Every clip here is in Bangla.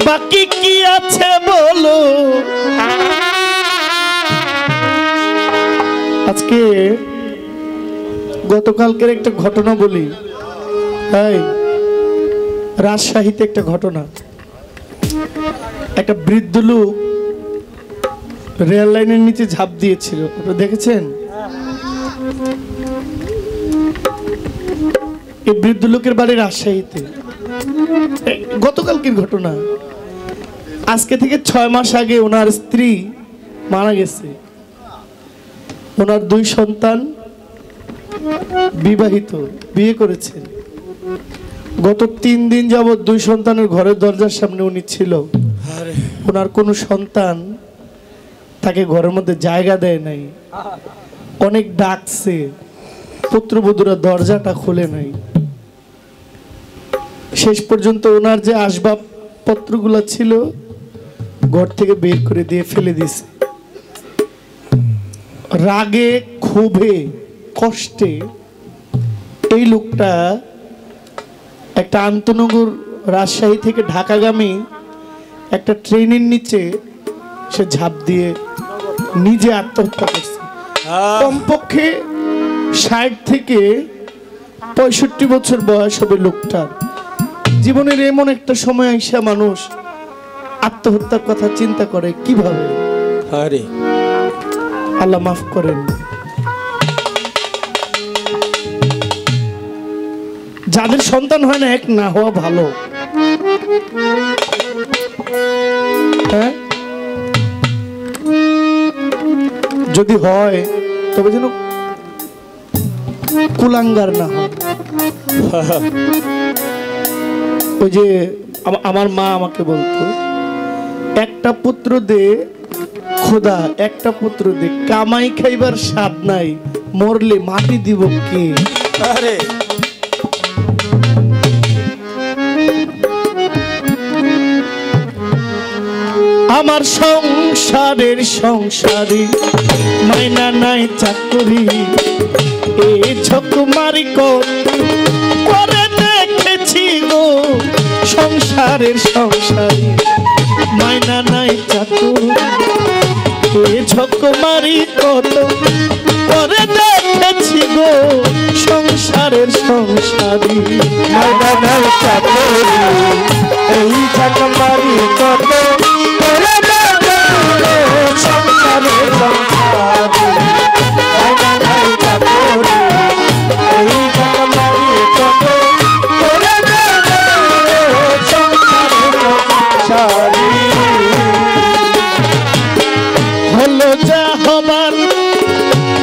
বাকি কি আছে বলো। আজকে গতকালকের একটা ঘটনা বলি। রাজশাহীতে একটা ঘটনা, একটা বৃদ্ধ লোক রেল লাইনের নিচে ঝাঁপ দিয়েছিল, আপনারা দেখেছেন? এই বৃদ্ধ লোকের বাড়ি রাজশাহীতে, গতকালকের ঘটনা। আজকে থেকে 6 মাস আগে ওনার স্ত্রী মারা গেছে। ওনার 2 সন্তান, বিবাহিত, বিয়ে করেছেন। গত 3 দিন যাবৎ 2 সন্তানের ঘরের দরজার সামনে উনি ছিল। ওনার কোনো সন্তান তাকে ঘরের মধ্যে জায়গা দেয় নাই, অনেক ডাকছে, পুত্রবধূরা দরজাটা খুলে নাই। শেষ পর্যন্ত ওনার যে আসবাবপত্রগুলো ছিল ঘর থেকে বের করে দিয়ে ফেলে দিয়েছে। রাগে, ক্ষোভে, কষ্টে এই লোকটা একটা আন্তনগর রাজশাহী থেকে ঢাকাগামী একটা ট্রেনের নিচে সে ঝাঁপ দিয়ে নিজে আত্মহত্যা করছে। কমপক্ষে 60 থেকে 65 বছর বয়স হবে লোকটার। জীবনের এমন একটা সময় আইসা মানুষ আত্মহত্যার কথা চিন্তা করে কিভাবে? আল্লাহ মাফ করেন। যাদের সন্তান হয় না, এক না হওয়া ভালো। হ্যাঁ, যদি হয় তবে যেন কুলাঙ্গার না হয়। ওই যে আমার মা আমাকে বলতো, একটা পুত্র দে খোদা, একটা পুত্র দে, কামাই খাইবার স্বাদ নাই, মরলে মাটি দিব কে? আরে আমার সংসারের সংসারী মাইনা নাই চাকরি, এ ঝকমারি করে দেখেছি গো। সংসারের সংসারী মাইনা নাই চাকরি, এ ঝকমারি কত করে দেখেছি গো। সংসারের সংসারী মাইনা নাই চাকরি, এই ঝকমারি কত করে দেখেছি সংসারের সংসারী মাইনা নাই চাকরি, এই ঝকমারি কত করে দেখেছি সংসারের সংসারী। হলো যা হবার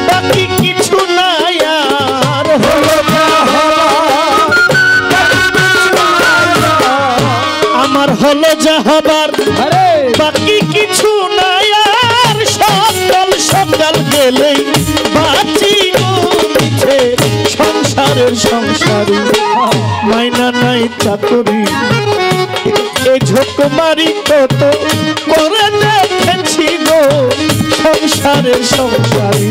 বাকি কিছু নাই আর, হলো যা হবার আমার, হলো যা হবার বাকি কিছু নাই আর। সকাল সকাল গেলেই বাঁচি মিছে সংসারের সংসারী মাইনা নাই চাকরি, এ ঝকমারি কত করে দেখেছি গো। সংসারের সংসারী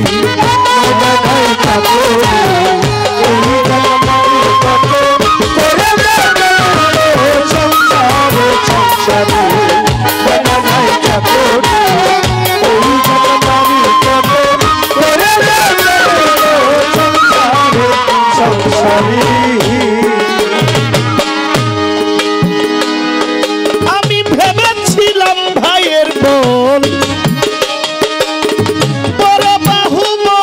মাইনা নাই চাকরি, এই ঝকমারি কত করে দেখেছি সংসারের সংসারী মাইনা নাই চাকরি, এই ঝকমারি কত করে দেখেছি সংসারের সংসারী। আমি ভেবেছিলাম ভাইয়ের বোন বড় বাহুবল,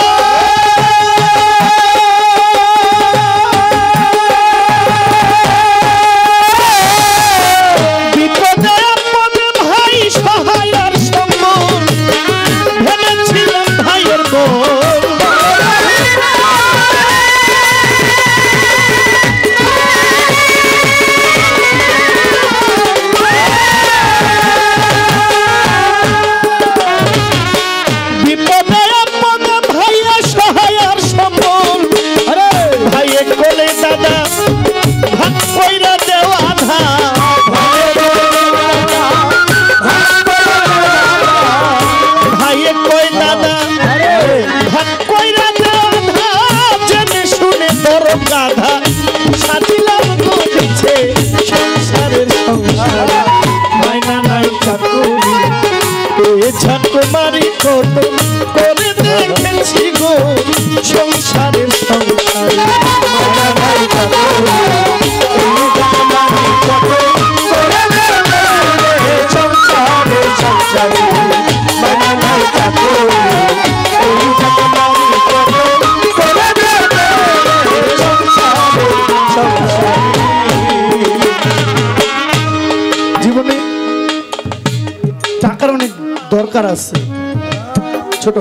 আছে ছোট,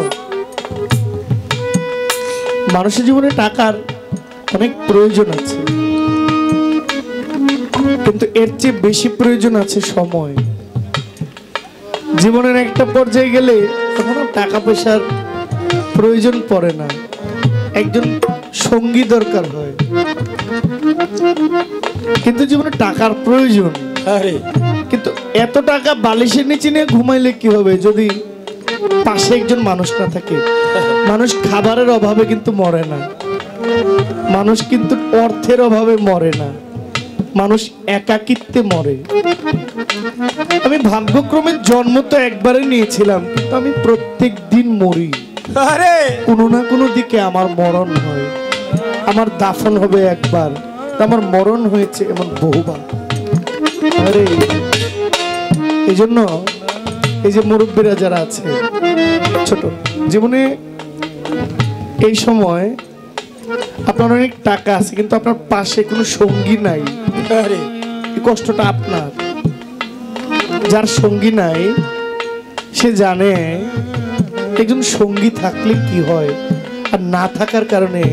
মানুষের জীবনে টাকার অনেক প্রয়োজন আছে, কিন্তু এর চেয়ে বেশি প্রয়োজন আছে সময়। জীবনের একটা পর্যায়ে গেলে তখন টাকা পয়সার প্রয়োজন পড়ে না, একজন সঙ্গী দরকার হয়। কিন্তু জীবনে টাকার প্রয়োজন, কিন্তু এত টাকা বালিশের নিচে নিয়ে ঘুমাইলে কি হবে যদি পাশে একজন মানুষ না থাকে? মানুষ খাবারের অভাবে কিন্তু মরে না, মানুষ কিন্তু অর্থের অভাবে মরে না, মানুষ একাকিত্বে মরে। আমি ভাগ্যক্রমে জন্ম তো একবারে নিয়েছিলাম, কিন্তু আমি প্রত্যেক দিন মরি। কোনো না কোনো দিকে আমার মরণ হয়। আমার দাফন হবে একবার, আমার মরণ হয়েছে এমন বহুবার। আরে এই জন্য এই যে মুরব্বীরা যারা আছে ছোট, জীবনে এই সময় আপনার অনেক টাকা আছে কিন্তু আপনার পাশে কোনো সঙ্গী নাই, এই কষ্টটা আপনার। যার সঙ্গী নাই সে জানে একজন সঙ্গী থাকলে কি হয় আর না থাকার কারণে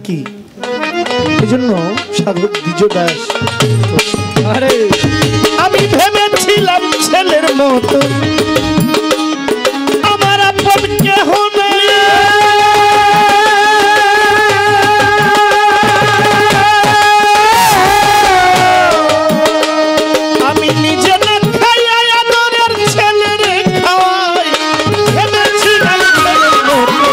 কি। এই জন্য সাধক দ্বিজ দাস, আরে আমি ভেবেছিলাম ছেলের মতো আমার আপন কেহ নাই, আমি নিজে না খাইয়া আদরের ছেলেরে খাওয়াই, ভেবেছিলাম ছেলের মতো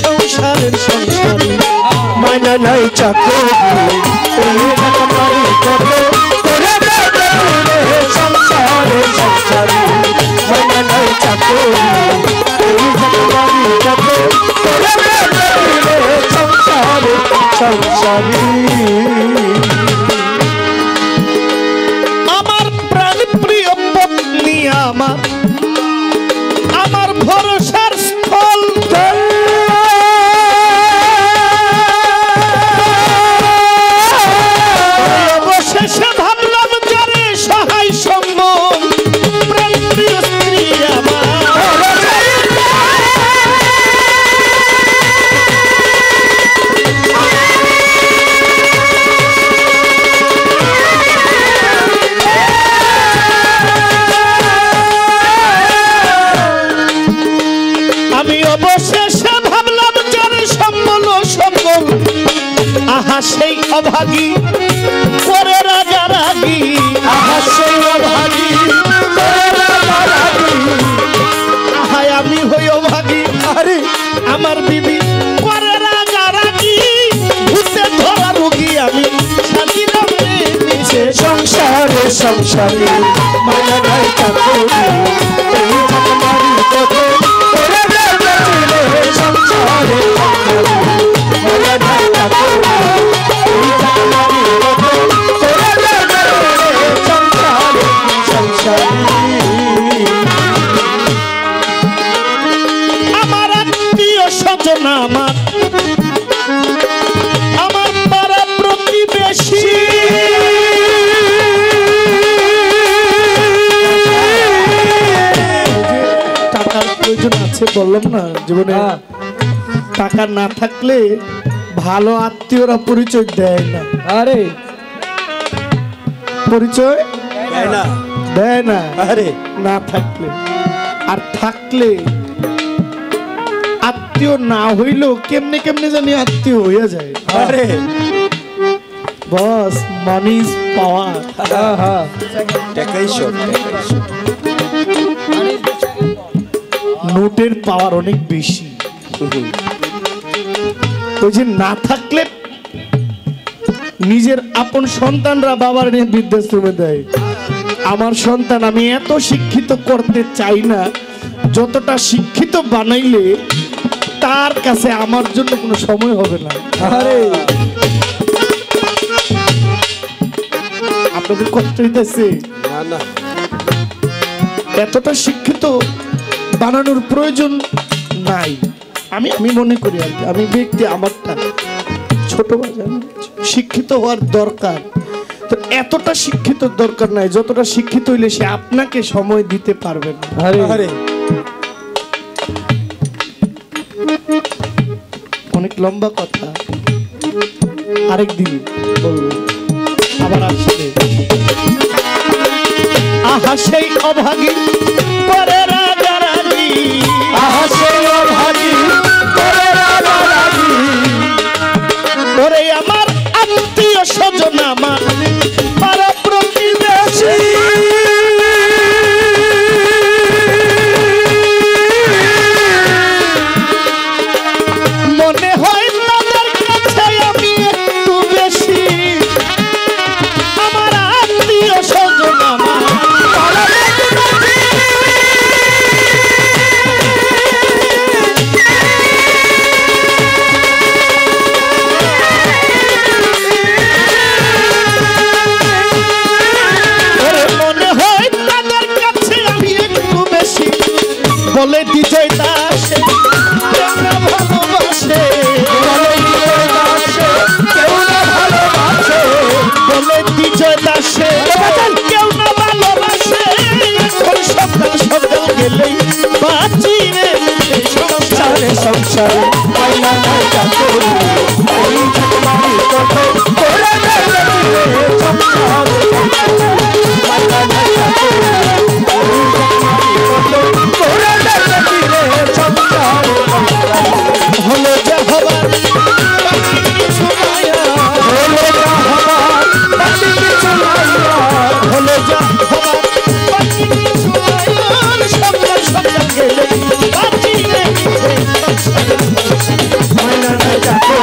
সংসারের সংসারী মানা নাই চাকর সংসারের সংসারী মানা নাই চাকর সংসারের সংসারী। আমার প্রাণ প্রিয় পত্নী আমার, আমার ভরসার স্থল, অবশেষে ভাবলাম যারে সহায় সম্ভব প্রাণ প্রিয় স্ত্রী আমার। আমি অবশেষে ভাবলাম যারে সম্বল সম্বল, আহা সেই অভাগী করে রাগারাগি, আহা সেই অভাগী করে রাগারাগি, আহাই আমি হই অভাগী, আরে আমার বিবি করে রাগারাগি, ভূতে ধরা রোগী আমি সাজিলাম নিচে সংসারে সংসারী মায়া নাই চাকরি এই জামারি কত সংসারে মায়া নাই চাকরি এই জামারি কত সংসারে সংসারী। আমার আত্মীয় স্বজন আমার, আমার পাড়া প্রতিবেশী, টাকার প্রয়োজন আছে বললাম না জীবনে, টাকা না থাকলে ভালো আত্মীয়রা পরিচয় দেয় না। আরে পরিচয় দেয় না আরে না থাকলে, আর থাকলে আত্মীয় না হইলেও কেমনে কেমনে জানি আত্মীয় হইয়া যায়। আরে বস মানি ইজ পাওয়ার, নোটের পাওয়ার অনেক বেশি। ওই যে না থাকলে নিজের আপন সন্তানরা বাবার নিয়ে বৃদ্ধাশ্রমে দেয়, আমার সন্তান আমি এত শিক্ষিত করতে চাই না, যতটা শিক্ষিত বানাইলে তার কাছে আমার জন্য কোনো সময় হবে না। আরে আপনাদের কষ্ট হইতেছে? না না, এতটা শিক্ষিত বানানোর প্রয়োজন নাই। আমি আমি মনে করি আর কি, আমি ব্যক্তি আমারটা ছোট বাজার শিক্ষিত হওয়ার দরকার, তো এতটা শিক্ষিত দরকার নাই, যতটা শিক্ষিত হইলে সে আপনাকে সময় দিতে পারবে না। আরে অনেক লম্বা কথা, আরেকদিন বলবো। আবার আসলে আহা সেই অভাগী পরে রাগারাগি, আহা সেই অভাগী করে রাগারাগি, ওরে আমার আত্মীয় স্বজন আমার পাড়া প্রতিবেশী, মনে হয় তাদের কাছে আমি একটু বেশি, আমার আত্মীয় স্বজন আমার পাড়া প্রতিবেশী। ওরে মনে হয় তাদের কাছে আমি একটু বেশি, বলে বিজয় দাসে কেউ না ভালোবাসে, বলে বিজয় দাসে কেউ না ভালোবাসে, বলে বিজয় দাসে কেউ না ভালোবাসে, এখন সকাল সকাল গেলেই বাঁচি রে সংসারে সংসারে। মাইনা নাই চাকরি, এই ঝাঁকমারি কত করে রাগারাগি রে সংসারে সংসারে, মাইনা নাই চাকরি, এই ঝাঁকমারি কত করে রাগারাগি রে সংসারে সংসারে। হলো যা হবার বাকি কিছু নাই আর, হলো যা হবার বাকি কিছু নাই আর, হলো যা হবার বাকি কিছু নাই আর, সকাল সকাল গেলেই বাঁচি রে সংসারে সংসারে। মাইনা নাই চাকরি,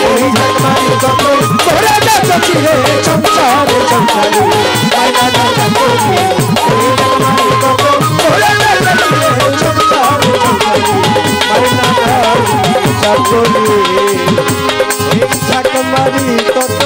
এই ঝাঁকমারি কত করে রাগারাগি রে সংসারে সংসারে, মাইনা নাই চাকরি, এই ঝাঁকমারি কত করে রাগারাগি রে সংসারে সংসারে, মাইনা নাই চাকরি, এই ঝাঁকমারি কত